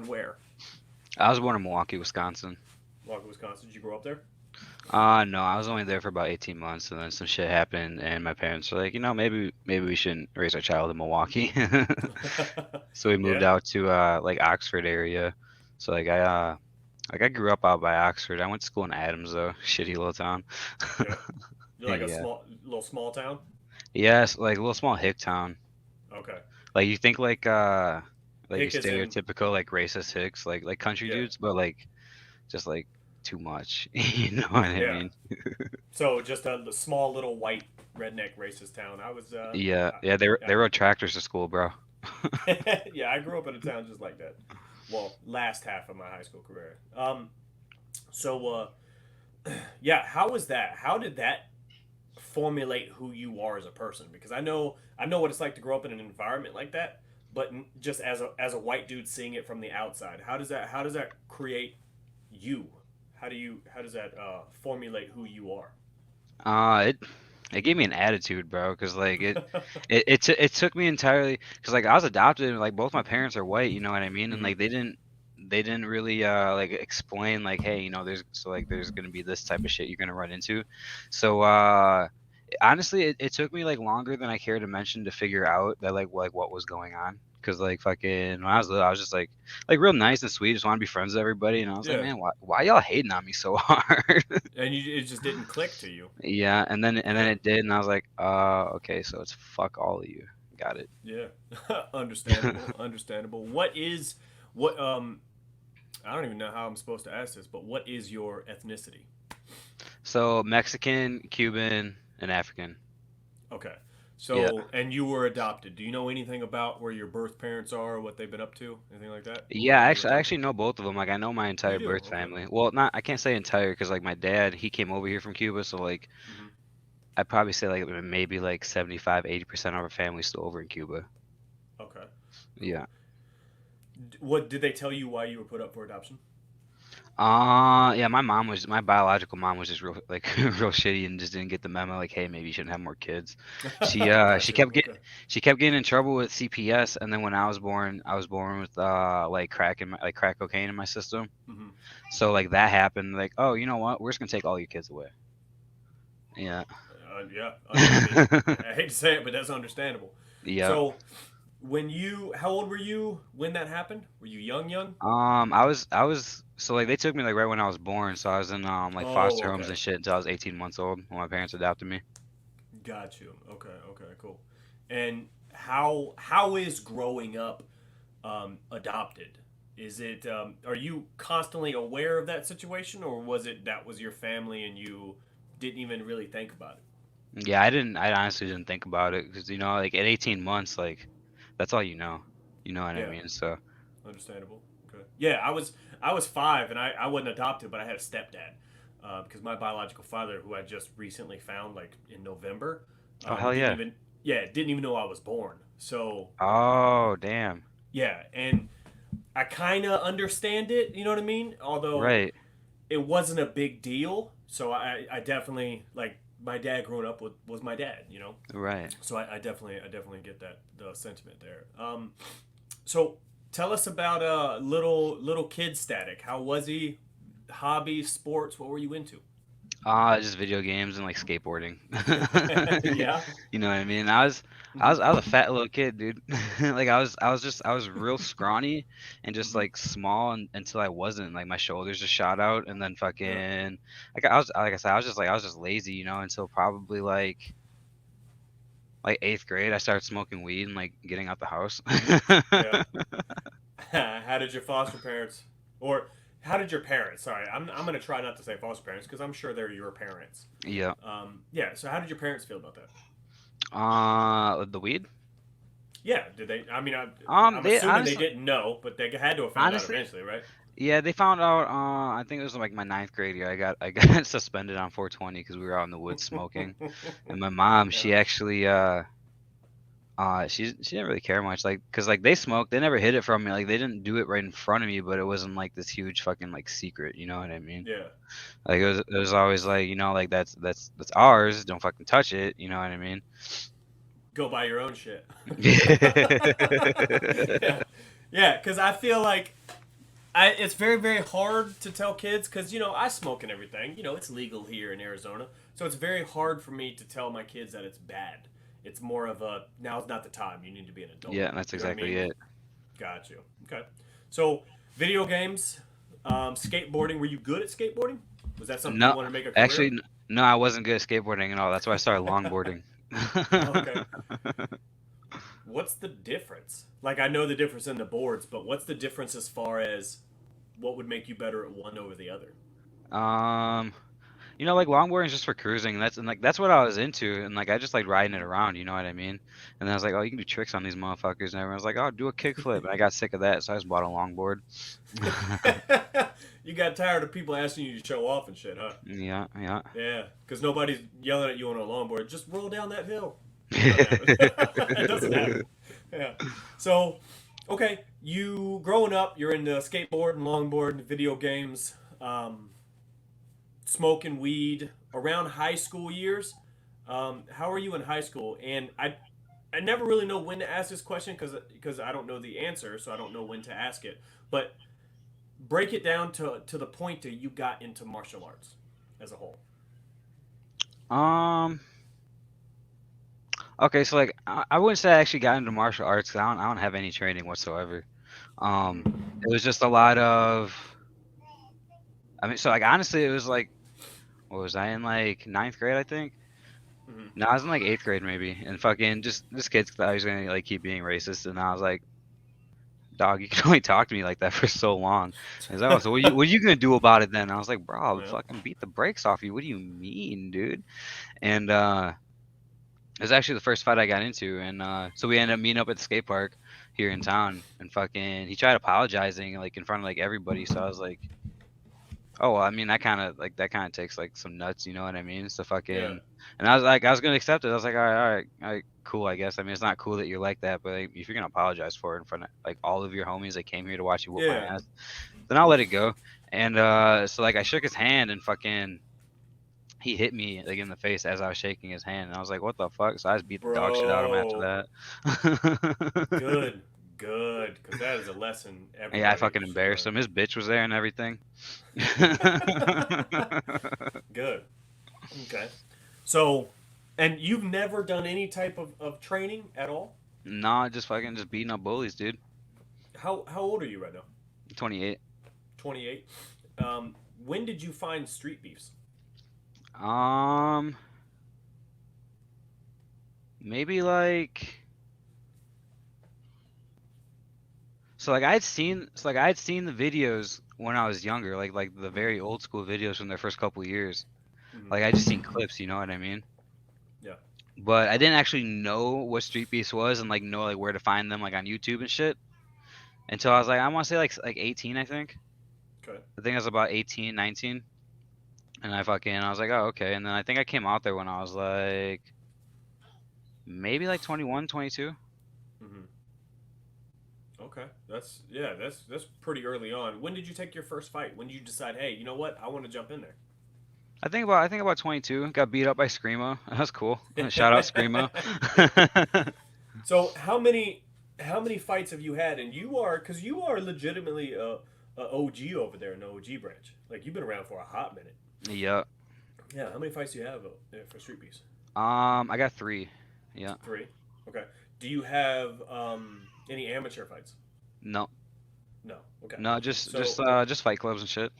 born where? I was born in Milwaukee, Wisconsin. Milwaukee, Wisconsin. Did you grow up there? No, I was only there for about 18 months, and then some shit happened, and my parents were like, maybe we shouldn't raise our child in Milwaukee. So we moved Yeah. out to like Oxford area. So like I grew up out by Oxford. I went to school in Adams though, shitty little town. Yeah. You're like a Yeah. little small town. Yes, like a little small hick town. Okay. Like you think like your Hick is in. stereotypical like racist hicks, like country Yeah. dudes, but like just like too much. You know what I Yeah. mean? So just a small little white redneck racist town. I was. Yeah, yeah, they rode tractors to school, bro. Yeah, I grew up in a town just like that. Well, last half of my high school career. So yeah, how was that? How did that formulate who you are as a person? Because I know what it's like to grow up in an environment like that, but just as a white dude seeing it from the outside, how does that create you? How does that formulate who you are? It gave me an attitude, bro, because like it took me entirely because like I was adopted and like both my parents are white, you know what I mean, and Hmm. like they didn't really like explain like hey, there's gonna be this type of shit you're gonna run into, so honestly it took me like longer than I care to mention to figure out that like what was going on. Cause like fucking when I was little, I was just like real nice and sweet, just want to be friends with everybody, and I was like, Yeah, man, why y'all hating on me so hard? and it just didn't click to you. Yeah, and then Yeah, it did, and I was like, okay, so it's fuck all of you. Got it. yeah. Understandable, understandable. What I don't even know how I'm supposed to ask this, but what is your ethnicity? So Mexican, Cuban, and African. Okay. Yeah. So, and you were adopted. Do you know anything about where your birth parents are, what they've been up to, anything like that? Yeah, When you were actually, I adopted? actually know both of them. Like, I know my Oh, you entire do? birth Okay. family. Well, not I can't say entire because like my dad, he came over here from Cuba, so like Hmm. I'd probably say like maybe like 75, 80% of our family's still over in Cuba. Okay. Cool. Yeah. What did they tell you why you were put up for adoption? Yeah, my biological mom was just real like real shitty and just didn't get the memo like, hey, maybe you shouldn't have more kids. She uh Got she you. kept get Okay. she kept getting in trouble with CPS, and then when I was born with like crack cocaine in my system. Hmm. So like that happened, like, oh, you know what? We're just gonna take all your kids away. Yeah. Yeah. I mean, I hate to say it, but that's understandable. Yeah. So, how old were you when that happened? Were you young, young? I was so like they took me like right when I was born, so I was in like Oh, foster homes okay. and shit until I was 18 months old when my parents adopted me. Got you. Okay. Okay. Cool. And how is growing up adopted? Is it are you constantly aware of that situation, or was it that was your family and you didn't even really think about it? Yeah, I honestly didn't think about it because like at 18 months, like that's all you know. You know what I Yeah, mean? So, understandable. Okay. Yeah, I was 5 and I wasn't adopted, but I had a stepdad because my biological father, who I just recently found like in November, oh hell didn't yeah. even didn't even know I was born. So Oh damn. yeah, and I kind of understand it. You know what I mean? Although Right. it wasn't a big deal. So I definitely like my dad growing up with was my dad. Right. So I definitely get that the sentiment there. So tell us about little kid Static. How was he? Hobbies, sports. What were you into? Just video games and like skateboarding. Yeah. You know what I mean? I was a fat little kid, dude. Like I was real scrawny and just Hmm. like small until I wasn't. Like my shoulders just shot out, and then Yeah. fucking like I said, I was just lazy, until probably like eighth grade. I started smoking weed and like getting out the house. Yeah. How did your foster parents, or how did your parents? Sorry, I'm gonna try not to say foster parents because I'm sure they're your parents. Yeah. Yeah. So how did your parents feel about that? The weed. Yeah. Did they? I mean, I'm They assuming they honestly, didn't know, but they had to have found out honestly, eventually, right? yeah, they found out. I think it was like my ninth grade year. I got suspended on 420 because we were out in the woods smoking, and my mom, Yeah. she actually she didn't really care much, like, cause like they smoked, they never hid it from me, like they didn't do it right in front of me, but it wasn't like this huge fucking like secret, you know what I mean? Yeah. Like it was always like, like that's ours, don't fucking touch it, you know what I mean? Go buy your own shit. Yeah. Yeah. Yeah. Because I feel like It's very, very hard to tell kids because, I smoke and everything. It's legal here in Arizona. So it's very hard for me to tell my kids that it's bad. It's more of a, now's not the time. You need to be an adult. Yeah, that's exactly it. Got you. Okay. So, video games, skateboarding. Were you good at skateboarding? Was that something you wanted to make a career? Actually, no, I wasn't good at skateboarding at all. That's why I started longboarding. Okay. What's the difference? Like, I know the difference in the boards, but what's the difference as far as what would make you better at one over the other? Like longboarding is just for cruising. That's what I was into, and like I just like riding it around. You know what I mean? And then I was like, oh, you can do tricks on these motherfuckers, and everyone's like, oh, do a kickflip. And I got sick of that, so I just bought a longboard. You got tired of people asking you to show off and shit, huh? Yeah. Yeah, because nobody's yelling at you on a longboard. Just roll down that hill. It doesn't happen. Yeah. So, okay, you growing up, you're into skateboard and longboard and video games, smoking weed around high school years. How are you in high school? And I never really know when to ask this question because I don't know the answer, so I don't know when to ask it. But break it down to the point that you got into martial arts as a whole. Okay, so like I wouldn't say I actually got into martial arts 'cause I don't have any training whatsoever. It was just a lot of. I mean, so like honestly, it was like, what was I in like ninth grade? I think. Mm-hmm. No, I was in like eighth grade maybe, and fucking just this kid thought I was gonna like keep being racist, and I was like, dog, you can only talk to me like that for so long. He's like, oh, so what are you gonna do about it then? And I was like, bro, I'll fucking beat the brakes off you. What do you mean, dude? And it was actually the first fight I got into, and so we ended up meeting up at the skate park here in town, and fucking he tried apologizing like in front of like everybody. So I was like, oh, well, I mean, that kind of takes like some nuts, you know what I mean? So fucking, and I was gonna accept it. I was like, all right, cool, I guess. I mean, it's not cool that you're like that, but like, if you're gonna apologize for it in front of like all of your homies that came here to watch you whoop my ass, then I'll let it go. And so like I shook his hand and fucking. He hit me like in the face as I was shaking his hand, and I was like, "What the fuck?" So I just beat the dog shit out of him after that. Good, because that is a lesson. Yeah, I fucking embarrassed him. His bitch was there and everything. Good. Okay. So, and you've never done any type of training at all? Nah, just beating up bullies, dude. How old are you right now? 28. 28. When did you find Streetbeefs? Maybe like. So like I had seen the videos when I was younger, like the very old school videos from their first couple of years. Mm-hmm. Like I just seen clips, you know what I mean? Yeah. But I didn't actually know what Streetbeefs was and like know like where to find them like on YouTube and shit. Until I was like, I want to say like 18, I think. Okay. I think I was about 18, 19. And I was like, oh, okay. And then I think I came out there when I was like, maybe like 21, 22. Mm-hmm. Okay. That's pretty early on. When did you take your first fight? When did you decide, hey, you know what? I want to jump in there. I think about 22. Got beat up by Screamo. That's cool. Shout out Screamo. So how many fights have you had? And you are legitimately a OG over there in the OG branch. Like you've been around for a hot minute. Yeah. Yeah. How many fights do you have for Streetbeefs? I got 3. Yeah. 3. Okay. Do you have any amateur fights? No. No. Okay. No, just fight clubs and shit.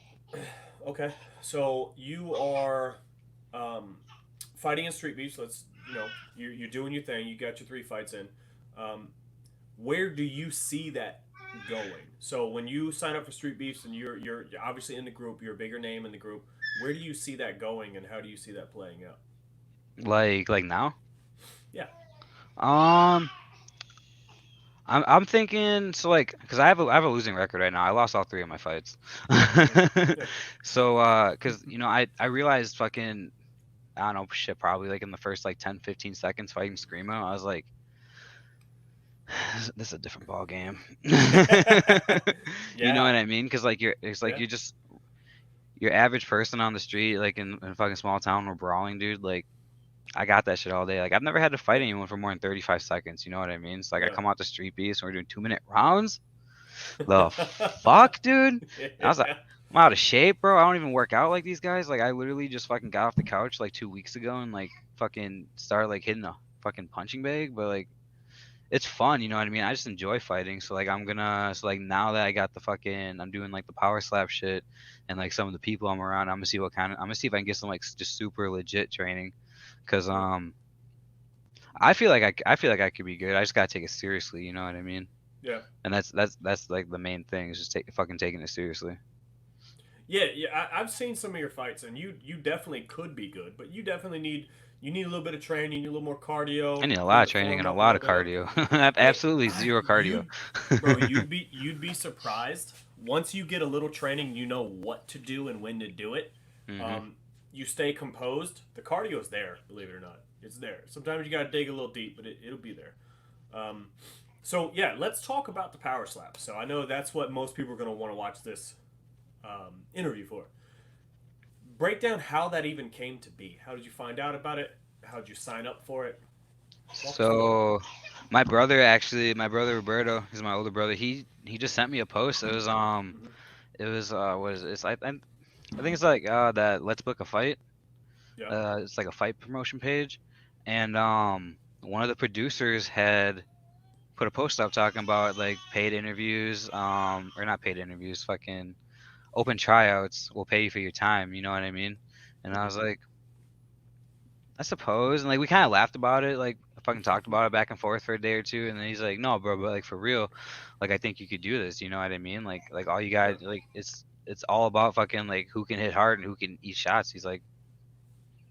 Okay. So you are fighting in Streetbeefs. You're doing your thing. You got your 3 fights in. Where do you see that going? So when you sign up for Streetbeefs and you're obviously in the group, you're a bigger name in the group. Where do you see that going, and how do you see that playing out? Like now? Yeah. I'm thinking so like because I have a losing record right now. I lost all 3 of my fights. So because I realized fucking I don't know shit probably like in the first like 10-15 seconds fighting Screamo, I was like, this is a different ball game. Yeah. You know what I mean? Because like you're just your average person on the street like in a fucking small town we're brawling, dude. Like I got that shit all day. Like I've never had to fight anyone for more than 35 seconds. You know what I mean? It's like I come out to Streetbeefs and we're doing 2-minute rounds. The fuck, dude? I was like, Yeah. I'm out of shape, bro. I don't even work out like these guys. Like, I literally just fucking got off the couch like 2 weeks ago and like fucking started like hitting a fucking punching bag. But like, it's fun, you know what I mean? I just enjoy fighting. So like, so like now that I got the fucking, I'm doing like the power slap shit, and like some of the people I'm around, I'm gonna see if I can get some like just super legit training, cause I feel like I could be good. I just gotta take it seriously, you know what I mean? Yeah. And that's like the main thing is just fucking taking it seriously. Yeah, yeah. I've seen some of your fights, and you definitely could be good, but you need a little bit of training, you need a little more I cardio, need a lot get of it training formed and a up a lot little of bit. cardio. I have I mean, absolutely zero cardio. you, bro, you'd be surprised once you get a little training. You know what to do and when to do it. Hmm. Um, you stay composed. The cardio's there, believe it or not. It's there. Sometimes you gotta dig a little deep, but it'll be there. Um, so yeah, let's talk about the power slap. So I know that's what most people are gonna want to watch this interview for. Break down how that even came to be. How did you find out about it? How did you sign up for it? Walk us through it. So my brother Roberto, he's my older brother. He just sent me a post. Hmm. It was what is it? I think it's like that Let's Book a Fight. Yeah. It's like a fight promotion page, and one of the producers had put a post up talking about like paid interviews, or not paid interviews, fucking open tryouts will pay you for your time. You know what I mean? And I Hmm. was like, I suppose, and like we kind of laughed about it, like fucking talked about it back and forth for a day or two, and then he's like, no, bro, but like for real, like I think you could do this. You know what I mean? Like all you Yeah. got, like it's all about fucking like who can hit hard and who can eat shots. He's like,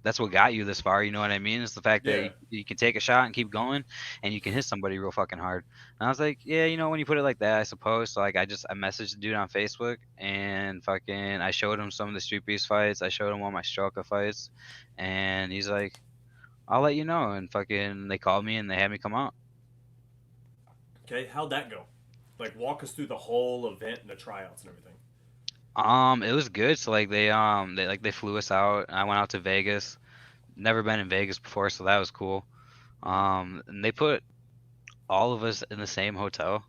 that's what got you this far. You know what I mean? It's the fact that Yeah. you can take a shot and keep going, and you can hit somebody real fucking hard. And I was like, yeah, you know, when you put it like that, I suppose. So like, I messaged the dude on Facebook, and fucking, I showed him some of the Street Beefs fights. I showed him all my Stroka fights, and he's like, I'll let you know. And fucking, they called me and they had me come out. Okay. How'd that go? Like, walk us through the whole event and the tryouts and everything. It was good. So like they flew us out. I went out to Vegas. Never been in Vegas before, so that was cool. Hmm. And they put all of us in the same hotel.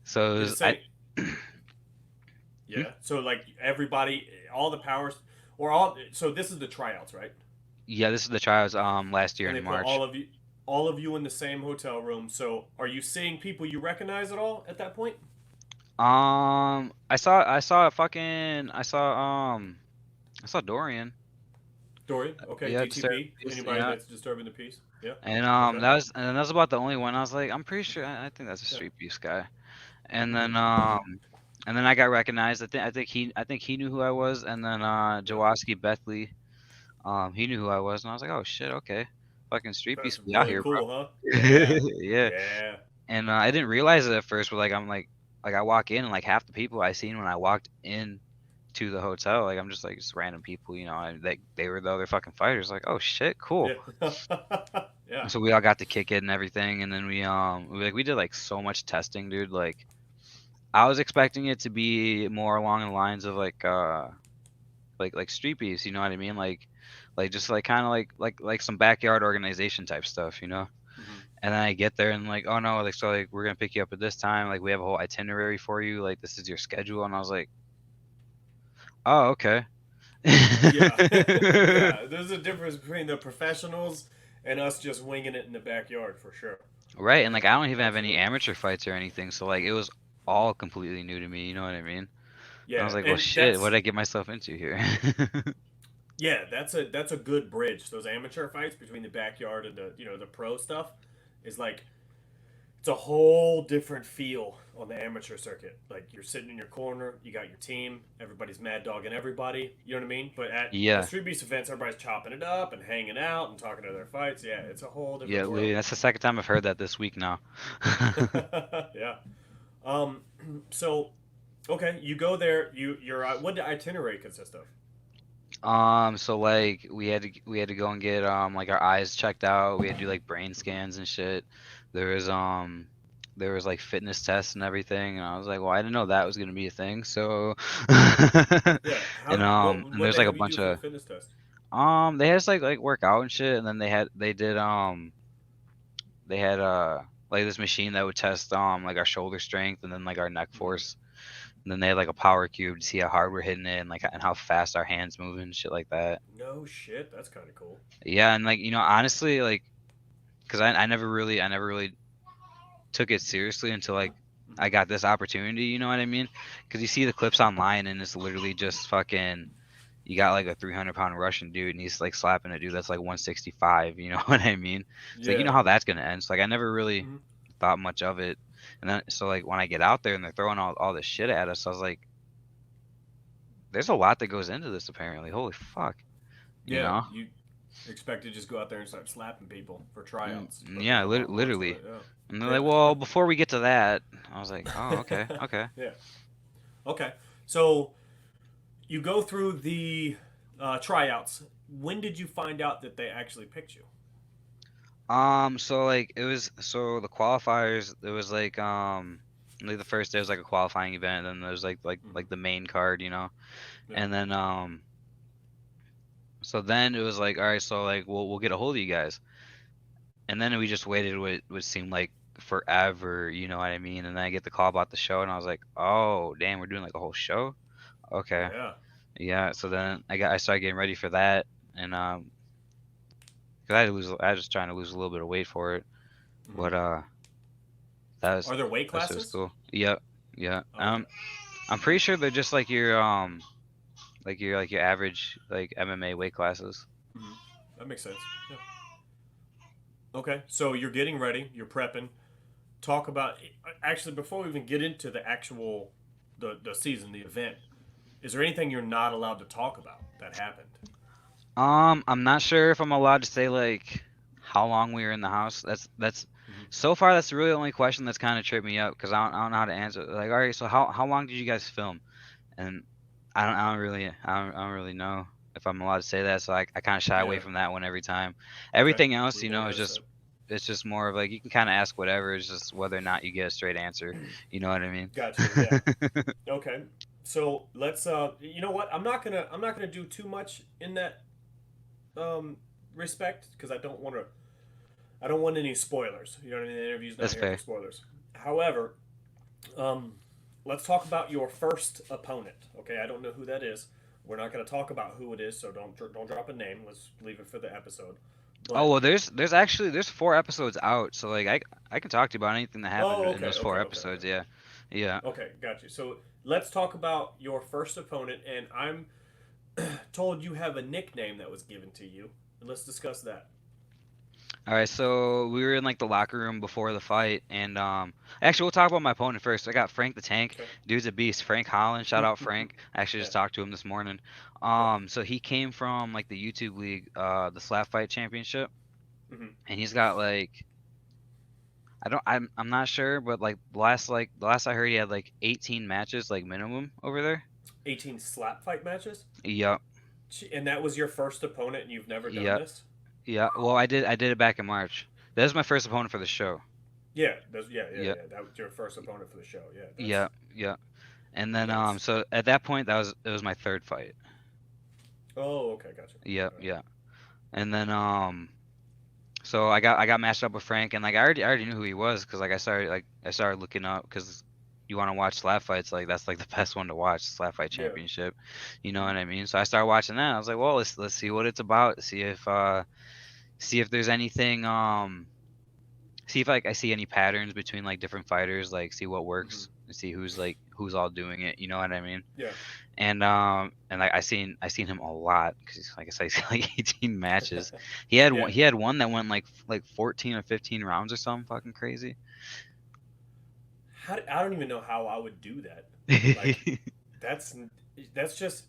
So it In the was same. hmm? Yeah. So like everybody, all the powers, or all. So this is the tryouts, right? Yeah, this is the trials last year And they in put March. all of you in the same hotel room. So are you seeing people you recognize at all at that point? I saw Dorian. Dorian. Okay. Yeah, disturb. DTP. Anybody Yeah. that's disturbing the peace. Yeah. And Okay. that was about the only one. I was like, I'm pretty sure I think that's a Yeah. Street Beefs guy. And Hmm. then I got recognized. I think he knew who I was. And then Yeah. Jaworski Bethley, he knew who I was, and I was like, oh shit, okay, fucking Street That's Beefs be out really here, bro. cool, huh? Yeah. Yeah. Yeah. And I didn't realize it at first, but like I walk in and like half the people I seen when I walked in to the hotel, like I'm just like just random people, you know, and they were the other fucking fighters. Like, oh shit, cool. Yeah. Yeah. So we all got to kick it and everything, and then we did like so much testing, dude. Like I was expecting it to be more along the lines of like Street Beefs, you know what I mean? Like just like kind of like some backyard organization type stuff, you know? Hmm. And then I get there and like, oh no, like so like we're gonna pick you up at this time. Like we have a whole itinerary for you. Like this is your schedule. And I was like, oh okay. Yeah. Yeah. There's a difference between the professionals and us just winging it in the backyard for sure. Right, and like I don't even have any Absolutely. amateur fights or anything, so like it was all completely new to me. You know what I mean? And I Yeah. was like, well, And shit, what that's did I get myself into here? yeah, that's a good bridge. Those amateur fights between the backyard and the pro stuff is like it's a whole different feel on the amateur circuit. Like you're sitting in your corner, you got your team, everybody's mad dogging everybody. You know what I mean? But at the Yeah, Street Beast events, everybody's chopping it up and hanging out and talking to their fights. Yeah, it's a whole yeah, different literally, world. that's the second time I've heard that this week now. Yeah. Um. So, okay, you go there. You're what the itinerary consist of? So like we had to go and get like our eyes checked out. We had to do like brain scans and shit. There was um there was like fitness tests and everything, and I was like, well, I didn't know that was gonna be a thing. So Yeah. and What there's they like a have you bunch do for the of fitness test? they had us like work out and shit, and then they had this machine that would test like our shoulder strength and then like our neck Mhm. force. And then they had like a power cube to see how hard we're hitting it and like and how fast our hands move and shit like that. No shit, that's kind of cool. Yeah, and like honestly, like, cause I never really took it seriously until like I got this opportunity. You know what I mean? Cause you see the clips online and it's literally just fucking. You got like a 300-pound Russian dude and he's like slapping a dude that's like 165. You know what I mean? It's like, you know Yeah. how that's gonna end. So like I never really Mhm. thought much of it. And then so like when I get out there and they're throwing all this shit at us, I was like, there's a lot that goes into this apparently. Holy fuck. You Yeah, know? you expect to just go out there and start slapping people for tryouts, but Yeah, there's a lot more to literally. it. Yeah. And they're Yeah. like, well, before we get to that, I was like, oh, okay, okay. Yeah. Okay. So you go through the tryouts. When did you find out that they actually picked you? So like it was so the qualifiers. It was like the first day was like a qualifying event, and then there was like the main card, you know, Yeah. and then so then it was like, all right, so like we'll get a hold of you guys, and then we just waited what would seem like forever, you know what I mean? And then I get the call about the show, and I was like, oh damn, we're doing like a whole show, okay, Yeah. yeah. So then I started getting ready for that, and cause I was trying to lose a little bit of weight for it, Mhm. but that was Are there weight that's just classes? cool. Yep, yeah. Okay. I'm pretty sure they're just like your average like MMA weight classes. Mhm. That makes sense. Yeah. Okay. So you're getting ready. You're prepping. Talk about actually before we even get into the actual the season, the event. Is there anything you're not allowed to talk about that happened? I'm not sure if I'm allowed to say like how long we were in the house. That's Mhm. so far that's really the only question that's kind of tripped me up because I don't know how to answer. Like, all right, so how long did you guys film? And I don't really know if I'm allowed to say that. So I kind of shy away Yeah. from that one every time. Okay. Everything else, We you won't know, is ask that. just it's just more of like you can kind of ask whatever. It's just whether or not you get a straight answer. You know what I mean? Gotcha. Yeah. Okay. So let's you know what? I'm not gonna do too much in that um respect because I don't want any spoilers. You know what I mean? The interview's not That's here for fair. spoilers. However, um let's talk about your first opponent. Okay, I don't know who that is. We're not going to talk about who it is, so don't drop a name. Let's leave it for the episode. Oh But well, there's actually there's 4 episodes out, so like I can talk to you about anything that happened oh, in those four okay. episodes. Yeah, yeah. Okay, got you. So let's talk about your first opponent, and I'm told you have a nickname that was given to you, and let's discuss that. All right, so we were in like the locker room before the fight, and actually we'll talk about my opponent first. I got Frank the Tank. Okay. Dude's a beast. Frank Holland, shout out Frank. I actually Yeah. just talked to him this morning. Yeah. So he came from like the YouTube league, the Slap Fight Championship, Mm-hmm. and he's got like I'm not sure, but the last I heard he had like 18 matches like minimum over there. 18 slap fight matches, Yep, and that was your first opponent, and you've never done yep, this. yeah. Well, I did it back in March. That was my first opponent for the show. Yeah, Yep, yeah. That was your first opponent for the show. Yeah, that's yep, yep. And then nuts. so at that point it was my third fight. Oh, okay, gotcha. Yep, All right. yeah. And then so I got matched up with Frank and like I already knew who he was because like I started looking up because you want to watch slap fights like that's like the best one to watch, slap fight Yeah. championship. You know Mhm. what I mean? So I started watching that. I was like, well, let's see what it's about. See if there's anything see if like I see any patterns between like different fighters, like see what Mhm. works and see who's all doing it. You know what I mean? Yeah. And like I seen him a lot because like I said, he's got, like 18 matches. Yeah. He had one that went like 14 or 15 rounds or something fucking crazy. I don't even know how I would do that. Like that's that's just,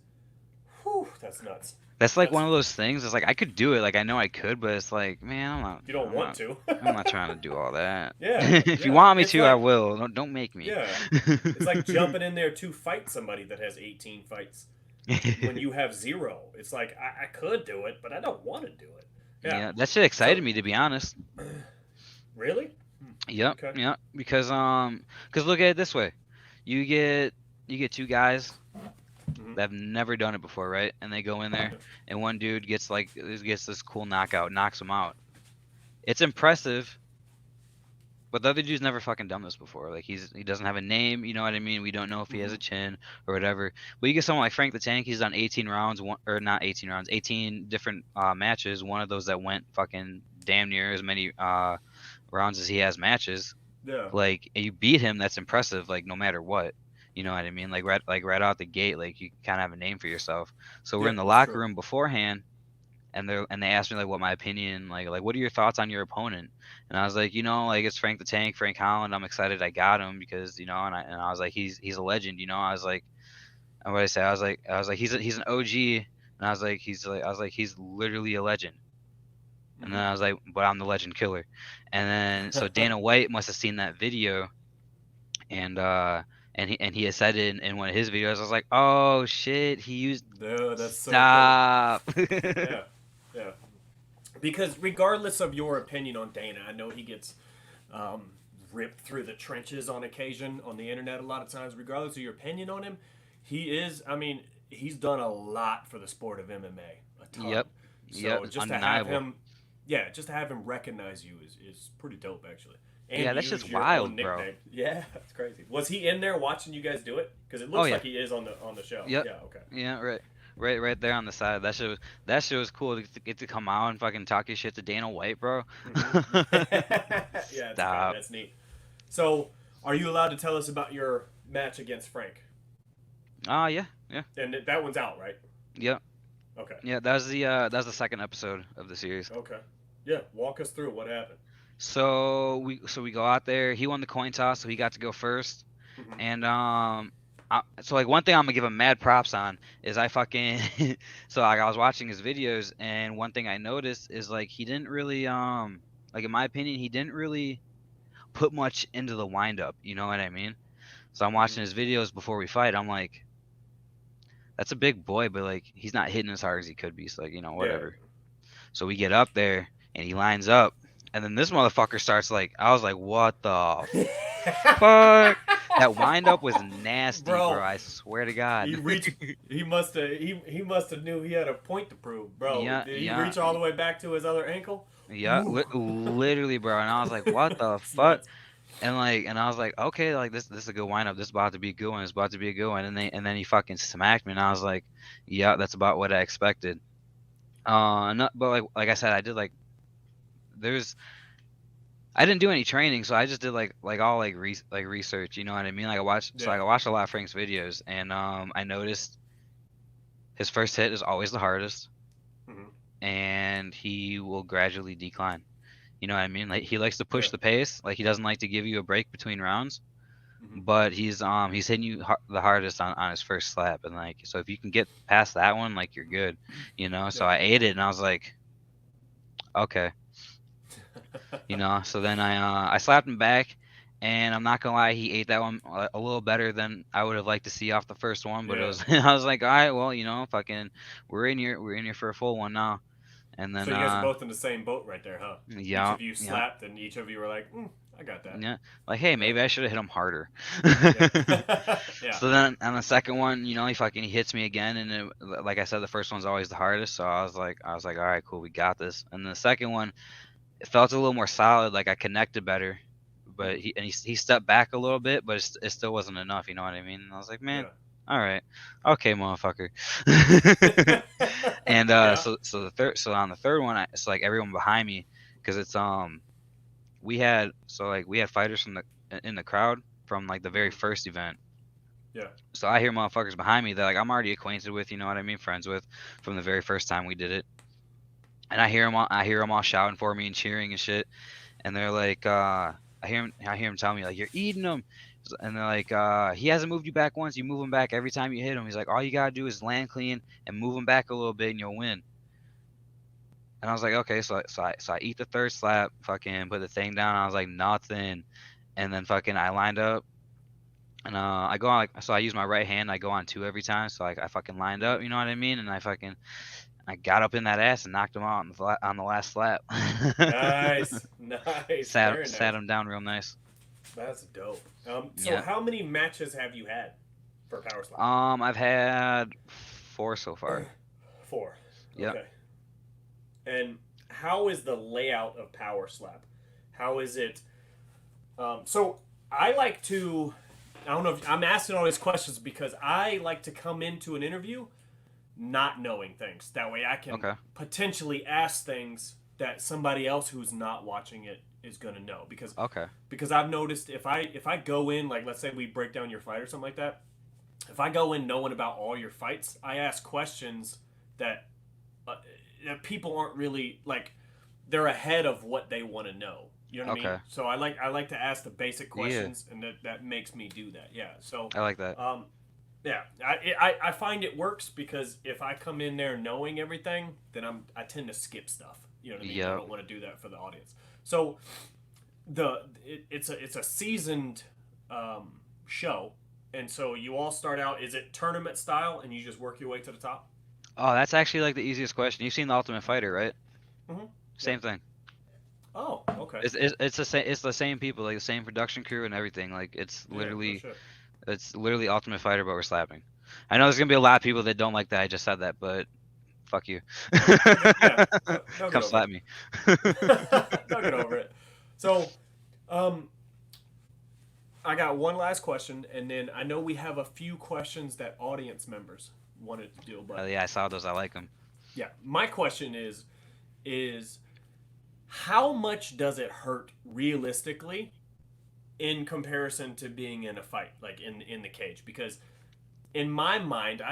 whew, that's nuts. That's like That's one of those things. It's like I could do it, like I know I could, but it's like, man, you don't want to. I'm not trying to do all that. Yeah, If you yeah. want me It's to, I like will. Don't make me. yeah, it's like jumping in there to fight somebody that has 18 fights when you have zero. It's like I could do it, but I don't want to do it. Yeah. Yeah, that shit So excited me to be honest. really, Yep, okay. yep. Because look at it this way, you get two guys Hmm. that have never done it before, right? And they go in there, and one dude gets this cool knockout, knocks him out. It's impressive, But the other dude's never fucking done this before. Like he doesn't have a name, you know what I mean? We don't know if he has a chin or whatever. But you get someone like Frank the Tank, he's done 18 rounds, or not 18 rounds, 18 different matches. One of those that went fucking damn near as many rounds as he has matches. Yeah. Like you beat him, that's impressive. Like no matter what, you know what I mean? Like right out the gate, like you kind of have a name for yourself. So we're in the locker room beforehand. And they asked me like what my opinion, like what are your thoughts on your opponent? And I was like, like it's Frank the Tank, Frank Holland. I'm excited I got him because and I was like he's a legend, I was like, and what I say, I was like he's an OG, and I was like he's literally a legend. And then I was like, but I'm the legend killer. And then so Dana White must have seen that video, and he had said it in one of his videos. I was like, oh shit, he used. No, that's stop. So cool. Yeah. Because regardless of your opinion on Dana, I know he gets ripped through the trenches on occasion on the internet a lot of times. Regardless of your opinion on him, he's done a lot for the sport of MMA. A ton. Yep. So just undeniable. To have him recognize you is pretty dope, actually. And yeah, that's just wild, bro. Yeah, that's crazy. Was he in there watching you guys do it? Because it looks like he is on the show. Yep. Yeah. Okay. Yeah. Right there on the side. That shit was cool to get to come out and fucking talk your shit to Dana White, bro. Yeah, that's neat. So, are you allowed to tell us about your match against Frank? Yeah. And that one's out, right? Yep. Okay. Yeah, that was the second episode of the series. Okay. Yeah, walk us through what happened. So we go out there. He won the coin toss, so he got to go first. And so like one thing I'm gonna give him mad props on is I fucking so like I was watching his videos, and one thing I noticed is like he didn't really like in my opinion he didn't really put much into the wind up, you know what I mean? So I'm watching his videos before we fight. I'm like, that's a big boy, but like he's not hitting as hard as he could be. So like whatever. Yeah. So we get up there and he lines up, and then this motherfucker starts like, I was like, what the fuck? That wind up was nasty, bro. I swear to God. He must have knew he had a point to prove, bro. Yeah, Did he reach all the way back to his other ankle? Yeah, literally, bro. And I was like, what the fuck? And I was like, okay, like this is a good wind up. This is about to be a good one. It's about to be a good one. And then he fucking smacked me, and I was like, yeah, that's about what I expected. But like I said, I did I didn't do any training, so I just did all research. You know what I mean? Like I watched a lot of Frank's videos, and I noticed his first hit is always the hardest, and he will gradually decline. You know what I mean? Like he likes to push the pace. Like he doesn't like to give you a break between rounds, but he's hitting you the hardest on his first slap, and like so if you can get past that one, like you're good. So I ate it, and I was like, okay. So then I slapped him back, and I'm not gonna lie, he ate that one a little better than I would have liked to see off the first one. But it was I was like, all right, well, fucking, we're in here for a full one now. And then so you guys are both in the same boat right there, huh? Yeah. Each of you slapped, and each of you were like, I got that. Yeah. Like, hey, maybe I should have hit him harder. Yeah. So then on the second one, he hits me again, and like I said, the first one's always the hardest. So I was like, all right, cool, we got this. And the second one, it felt a little more solid, like I connected better, but he stepped back a little bit, but it still wasn't enough, you know what I mean? And I was like, man, all right, okay, motherfucker. And so on the third one, it's like everyone behind me, because it's we had fighters in the crowd from like the very first event. Yeah. So I hear motherfuckers behind me that like I'm already acquainted with, you know what I mean, friends with, from the very first time we did it. And I hear them all shouting for me and cheering and shit. And they're like, I hear him tell me like, you're eating him. And they're like, he hasn't moved you back once. You move him back every time you hit him. He's like, all you gotta do is land clean and move him back a little bit, and you'll win. And I was like, okay. So I eat the third slap, fucking put the thing down. I was like, nothing. And then fucking I lined up, and I go on I use my right hand. I go on two every time. So I fucking lined up, you know what I mean? And I got up in that ass and knocked him out on the last slap. Nice. Sat him down real nice. That's dope. So how many matches have you had for Power Slap? I've had 4 so far. 4. Yep. Okay. And how is the layout of Power Slap? How is it So I like to. I don't know if I'm asking all these questions because I like to come into an interview not knowing things. That way I can potentially ask things that somebody else who's not watching it is gonna know. Because I've noticed if I go in, like, let's say we break down your fight or something like that. If I go in knowing about all your fights, I ask questions that that people aren't really like. They're ahead of what they want to know. You know what I mean? So I like to ask the basic questions, and that makes me do that. Yeah. So I like that. Yeah, I find it works because if I come in there knowing everything, then I tend to skip stuff. You know what I mean? I don't want to do that for the audience. So it's a seasoned show, and so you all start out. Is it tournament style, and you just work your way to the top? Oh, that's actually like the easiest question. You've seen The Ultimate Fighter, right? Mm-hmm. Same thing. Oh, okay. It's the same people, like the same production crew and everything. Like it's literally Ultimate Fighter, but we're slapping. I know there's gonna be a lot of people that don't like that I just said that, but fuck you. Come slap me. Don't get over it. So, I got one last question, and then I know we have a few questions that audience members wanted to do. But yeah, I saw those. I like them. Yeah, my question is how much does it hurt realistically in comparison to being in a fight, like in the cage? Because in my mind,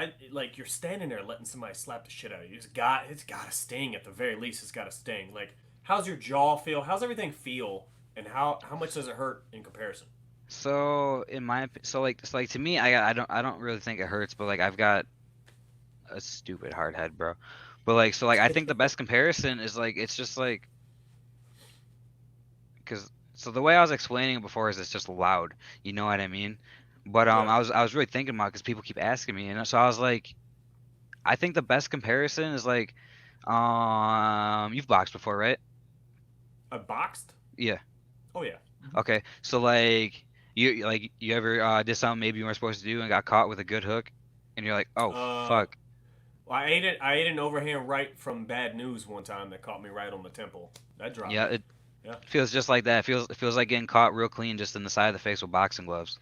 you're standing there letting somebody slap the shit out of you. It's got to sting at the very least. It's got to sting. Like, how's your jaw feel? How's everything feel? And how much does it hurt in comparison? So to me, I don't really think it hurts, but like I've got a stupid hard head, bro. But I think the best comparison is like it's just like. So the way I was explaining it before is it's just loud, you know what I mean? But I was really thinking about it because people keep asking me, and so I was like, I think the best comparison is like, you've boxed before, right? I've boxed? Yeah. Oh yeah. Okay, so like you ever did something maybe you weren't supposed to do and got caught with a good hook, and you're like, oh fuck. Well, I ate an overhand right from Bad News one time that caught me right on the temple. That dropped. Yeah, it feels just like that. It feels like getting caught real clean just in the side of the face with boxing gloves.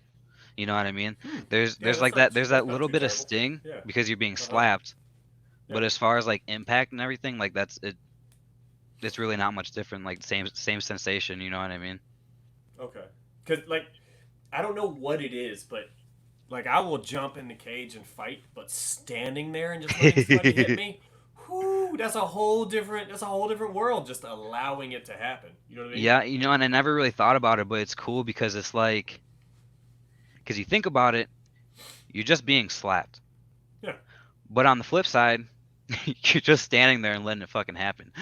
You know what I mean? There's that little bit of sting because you're being slapped. But as far as like impact and everything, like that's it. It's really not much different. Like same sensation. You know what I mean? Okay. Because like I don't know what it is, but like I will jump in the cage and fight, but standing there and just letting somebody hit me. Whew, that's a whole different world, just allowing it to happen. You know what I mean? Yeah, and I never really thought about it, but it's cool because it's like, because you think about it, you're just being slapped. Yeah. But on the flip side, you're just standing there and letting it fucking happen.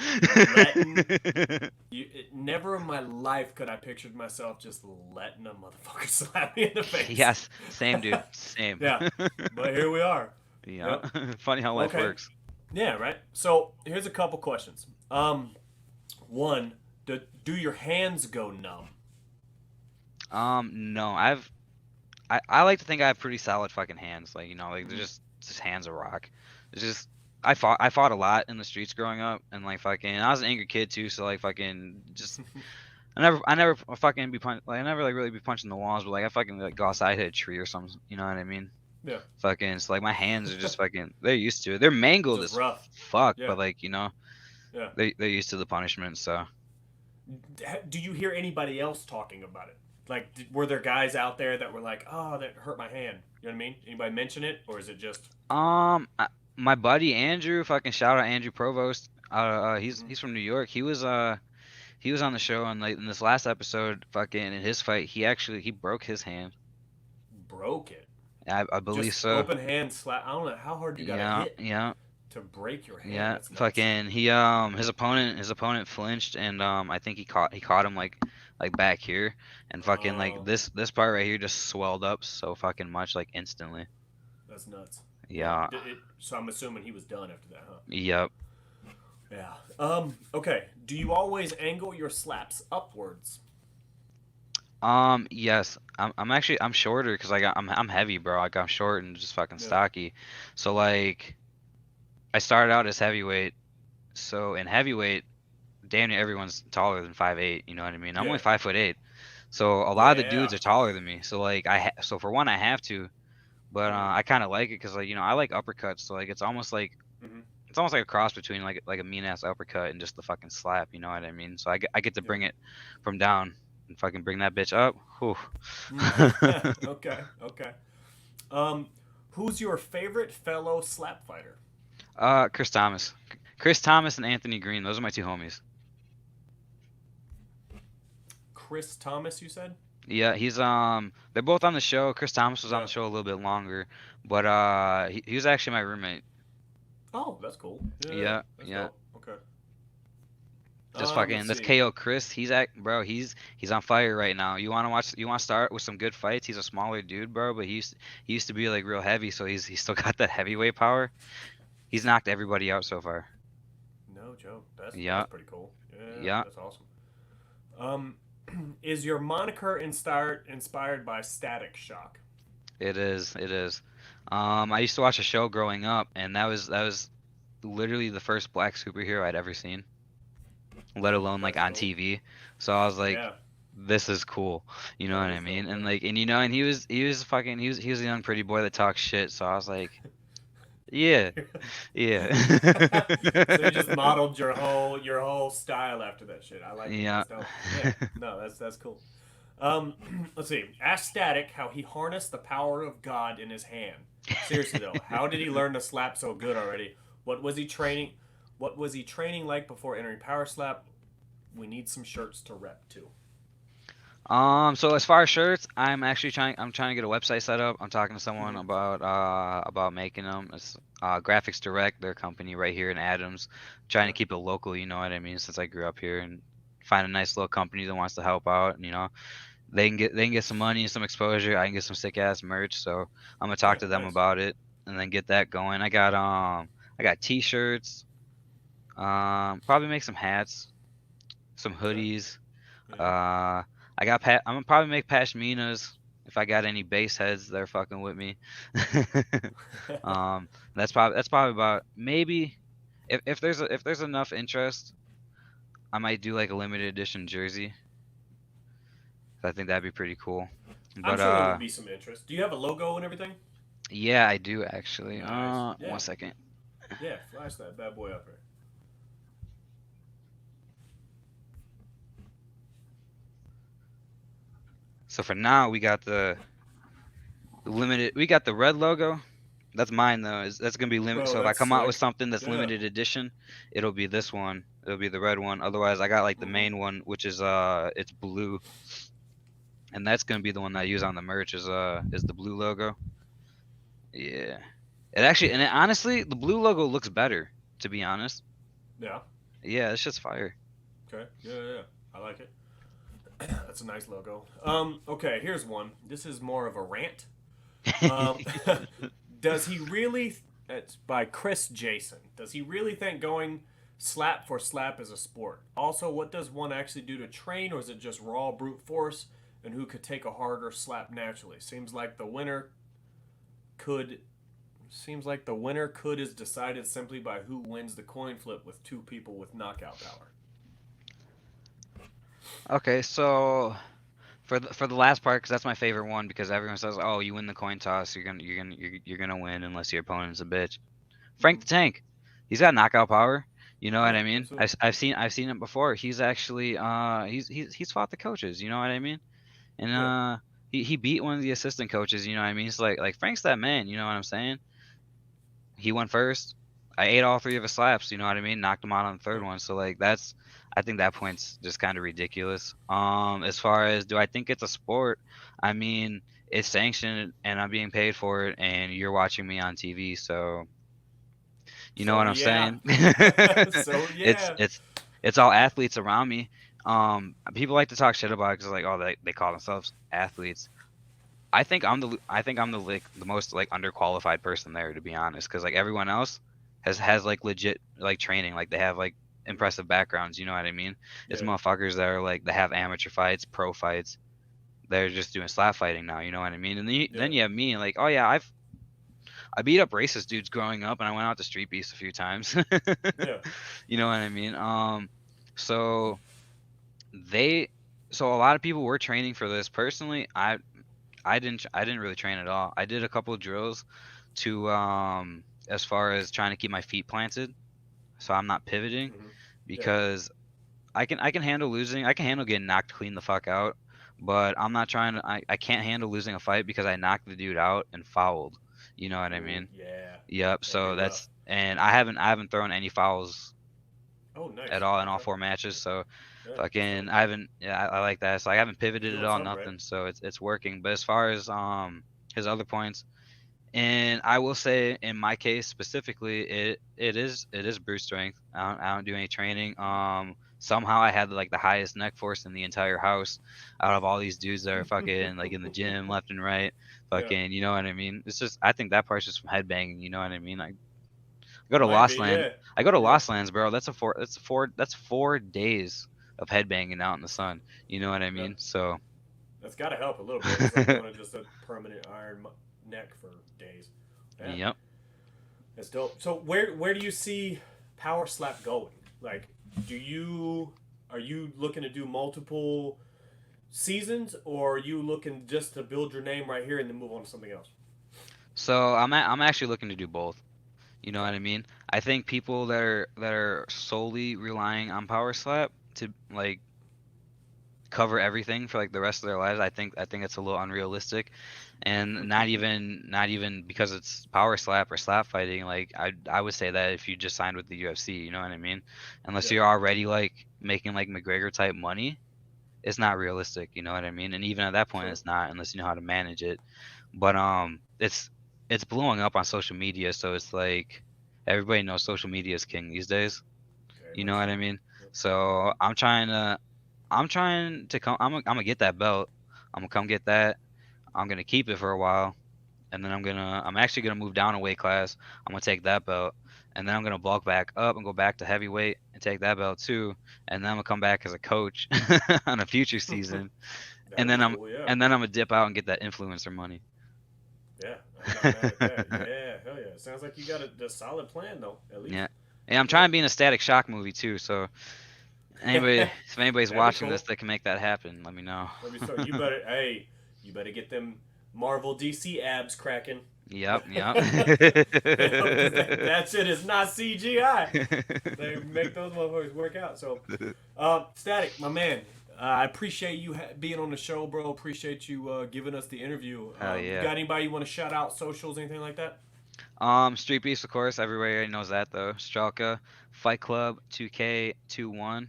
Never in my life could I pictured myself just letting a motherfucker slap me in the face. Yes, same dude, same. Yeah, but here we are. Yeah, Funny how life works. Yeah, right. So here's a couple questions. One, do your hands go numb? No, I like to think I have pretty solid fucking hands. Like like they're just hands of rock. It's just I fought a lot in the streets growing up, and like fucking I was an angry kid too, so like fucking just I never fucking be I never like really be punching the walls, but like I fucking like go outside, hit a tree or something. You know what I mean? Yeah. Fucking so like my hands are just fucking they're used to it. They're mangled as rough. Fuck, but like yeah, they're used to the punishment. So. Do you hear anybody else talking about it? Like, were there guys out there that were like, "Oh, that hurt my hand"? You know what I mean? Anybody mention it, or is it just? My buddy Andrew, fucking shout out Andrew Provost. He's from New York. He was on the show, and like in this last episode, fucking in his fight, he broke his hand. Broke it. I believe just so. Open hand slap. I don't know how hard you gotta hit. Yeah. To break your hand. Yeah. Fucking he his opponent flinched, and I think he caught him like back here, and fucking like this part right here just swelled up so fucking much like instantly. That's nuts. Yeah. So I'm assuming he was done after that, huh? Yep. Yeah. Okay. Do you always angle your slaps upwards? Yes. I'm shorter because I'm heavy, bro. Like I'm short and just fucking stocky. So like, I started out as heavyweight. So in heavyweight, damn near everyone's taller than 5'8". You know what I mean? I'm only 5'8". So a lot of the Yeah. dudes are taller than me. So like so for one I have to, but I kind of like it because like I like uppercuts. So like Mm-hmm. it's almost like a cross between like a mean ass uppercut and just the fucking slap. You know what I mean? So I get to Yeah. bring it from down and fucking bring that bitch up. Whew. Okay. Okay. Um, who's your favorite fellow slap fighter? Chris Thomas, Chris Thomas and Anthony Green. Those are my two homies. Chris Thomas, you said? Yeah, he's they're both on the show. Chris Thomas was on Yeah. the show a little bit longer, but he was actually my roommate. Oh, that's cool. Yeah, Yeah, that's yeah. dope. Okay. Just Let's fucking let's see. KO Chris. He's on fire right now. You wanna start with some good fights? He's a smaller dude, bro, but he used to be like real heavy, so he's still got that heavyweight power. He's knocked everybody out so far. No joke. That's Yeah, pretty cool. Yeah, yeah. that's awesome. Um, is your moniker inspired by Static Shock? It is. It is. I used to watch a show growing up, and that was literally the first black superhero I'd ever seen, let alone like That's on cool. TV. So I was like, Yeah, this is cool. You know that what I is mean? dope. And Yeah. like, and and he was fucking he was a young pretty boy that talks shit. So I was like, yeah, yeah, So you just modeled your whole style after that shit. I like it. yeah. That's dope. Yeah. No, that's cool. Let's see. Ask Static how he harnessed the power of God in his hand. Seriously though, how did he learn to slap so good already? What was he training? What was he training like before entering Power Slap? We need some shirts to rep too. So as far as shirts, I'm trying to get a website set up. I'm talking to someone Mm-hmm. about making them. It's Graphics Direct, their company right here in Adams. Trying Yeah. to keep it local, you know what I mean, since I grew up here and find a nice little company that wants to help out, they can get some money and some exposure. I can get some sick ass merch, so I'm gonna talk Yeah. to them Nice. about it and then get that going. I got t-shirts, probably make some hats, some Okay. hoodies. Yeah. Uh, I'm gonna probably make pashminas if I got any base heads that are fucking with me. That's probably about maybe if there's enough interest, I might do like a limited edition jersey. I think that'd be pretty cool. I'm But sure there would be some interest. Do you have a logo and everything? yeah, I do actually. Nice. One Yeah. second. Yeah. Flash that bad boy up here. So for now, we got the limited. We got the red logo. That's mine though. That's gonna be limited. Bro, So if I that's come out with slick. something that's Yeah. limited edition, it'll be this one. It'll be the red one. Otherwise, I got like the Mm-hmm. main one, which is it's blue, and that's gonna be the one that I use on the merch. Is the blue logo. Yeah. Honestly, the blue logo looks better. To be honest. Yeah. Yeah, it's just fire. Okay. Yeah, yeah, yeah. I like it. That's a nice logo. Okay, here's one. This is more of a rant. Um, does he really? It's by Chris Jason. Does he really think going slap for slap is a sport? Also, what does one actually do to train, or is it just raw brute force? And who could take a harder slap naturally? Could Seems like the winner could is decided simply by who wins the coin flip with two people with knockout power. Okay, so for the last part, because that's my favorite one, because everyone says, "Oh, you win the coin toss, you're gonna win unless your opponent's a bitch." Frank Mm-hmm. the Tank, he's got knockout power. You know what Yeah, I mean? absolutely. I've seen it before. He's actually he's fought the coaches. You know what I mean? And Yeah, he beat one of the assistant coaches. You know what I mean? It's like Frank's that man. You know what I'm saying? He went first. I ate all three of his slaps. You know what I mean? Knocked him out on the yeah. third one. So like I think that point's just kind of ridiculous. As far as do I think it's a sport? I mean, it's sanctioned and I'm being paid for it, and you're watching me on TV, so you know So what I'm yeah, saying? so it's yeah. it's it's all athletes around me. People like to talk shit about it because like, oh, they call themselves athletes. I think I'm the like the most like underqualified person there, to be honest, because like everyone else has like legit like training, like they have like impressive backgrounds. You know what I mean? It's Yeah, motherfuckers that are like they have amateur fights, pro fights. They're just doing slap fighting now. You know what I mean? And then yeah, you have me, like, oh yeah, I beat up racist dudes growing up, and I went out to street beefs a few times. yeah. You know what I mean? So they So a lot of people were training for this. Personally, I didn't really train at all. I did a couple of drills to as far as trying to keep my feet planted, so I'm not pivoting, Hmm. Yeah. because I can handle losing. I can handle getting knocked clean the fuck out, but I'm not trying to. I can't handle losing a fight because I knocked the dude out and fouled. You know what I Ooh, mean? yeah. Yep. That'd be So rough. that's, and I haven't thrown any fouls Oh, nice. at all in all Okay. 4 matches. So Yeah. So fucking I haven't. Yeah, I like that. So I haven't pivoted at doing all, something right. nothing. So it's working. But as far as his other points, and I will say, in my case specifically, it is brute strength. I don't do any training. Somehow I had like the highest neck force in the entire house, out of all these dudes that are fucking like in the gym left and right. Yeah. Fucking, you know what I mean? It's just, I think that part's just from headbanging. You know what I mean? I go to Might be. Lost Land. Yeah. I go to Yeah. Lost Lands, bro. That's 4 days of headbanging out in the sun. You know what I Yeah. mean? So That's got to help a little bit. It's like doing just a permanent neck for days. Yeah. yep. That's dope. So where do you see Power Slap going? Like, are you looking to do multiple seasons, or are you looking just to build your name right here and then move on to something else? So I'm actually looking to do both. You know Okay. what I mean? I think people that are solely relying on Power Slap to like cover everything for like the rest of their lives, I think it's a little unrealistic, and not even because it's Power Slap or slap fighting. Like I would say that if you just signed with the UFC, you know what I mean? Unless Yeah. you're already like making like McGregor type money, it's not realistic. You know what I mean? And even at that point, True. it's not, unless you know how to manage it. But it's blowing up on social media, so it's like everybody knows social media is king these days. Very You know much what so. I mean? Yep. So I'm trying to come. I'm gonna get that belt. I'm gonna come get that. I'm gonna keep it for a while, and then I'm actually gonna move down a weight class. I'm gonna take that belt, and then I'm gonna bulk back up and go back to heavyweight and take that belt too. And then I'm gonna come back as a coach on a future season, and That'd be then I'm cool. Yeah. and then I'm gonna dip out and get that influencer money. Yeah. I'm not mad at that. Yeah. Hell yeah. Sounds like you got a solid plan though. At least. Yeah. And I'm Yeah. trying to be in a Static Shock movie too, so if anybody's That'd be watching this cool. that can make that happen, let me know. Let me start. You better. Hey, you better get them Marvel DC abs cracking. Yep, yep. Because that shit is not CGI. They make those motherfuckers work out. So, Static, my man, I appreciate you being on the show, bro. Appreciate you giving us the interview. Hell You yeah. got anybody you want to shout out, socials, anything like that? Street Beefs, of course, everybody already knows that though. Strelka, Fight Club, 2K21.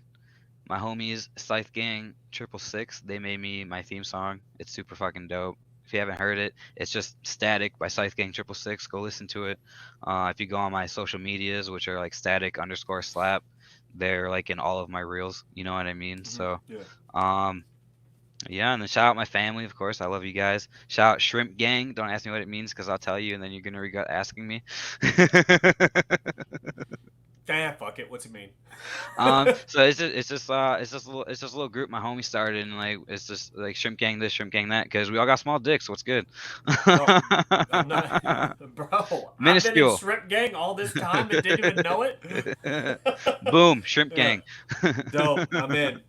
My homies, Scythe Gang, 666. They made me my theme song. It's super fucking dope. If you haven't heard it, it's just Static by Scythe Gang 666. Go listen to it. If you go on my social medias, which are like static_slap, they're like in all of my reels. You know what I mean? Mm-hmm. So, Yeah. um, yeah, and then shout out my family, of course. I love you guys. Shout out Shrimp Gang. Don't ask me what it means because I'll tell you, and then you're gonna regret asking me. Fuck it. What's it mean? So it's just a little group my homie started, and like it's just like Shrimp Gang this, Shrimp Gang that, because we all got small dicks. What's good? Oh, I'm not, bro. I've been in Minuscule. Shrimp Gang all this time and didn't even know it. Boom, Shrimp Yeah. Gang. Dope. I'm in.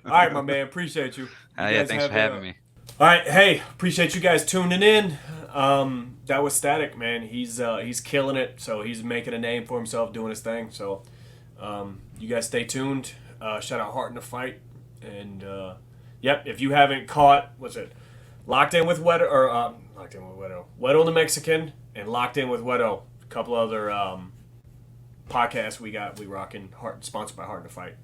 All right, my man. Appreciate you. You Yeah, guys thanks for have having a. me. All right. Hey, appreciate you guys tuning in. That was Static, man. He's killing it. So he's making a name for himself doing his thing. So you guys stay tuned. Shout out Heart in the Fight. And yep, if you haven't caught, what's it? Locked in with Wero, or Locked in with Wero. Wero the Mexican and Locked in with Wero. A couple other podcasts we rocking. Sponsored by Heart in the Fight.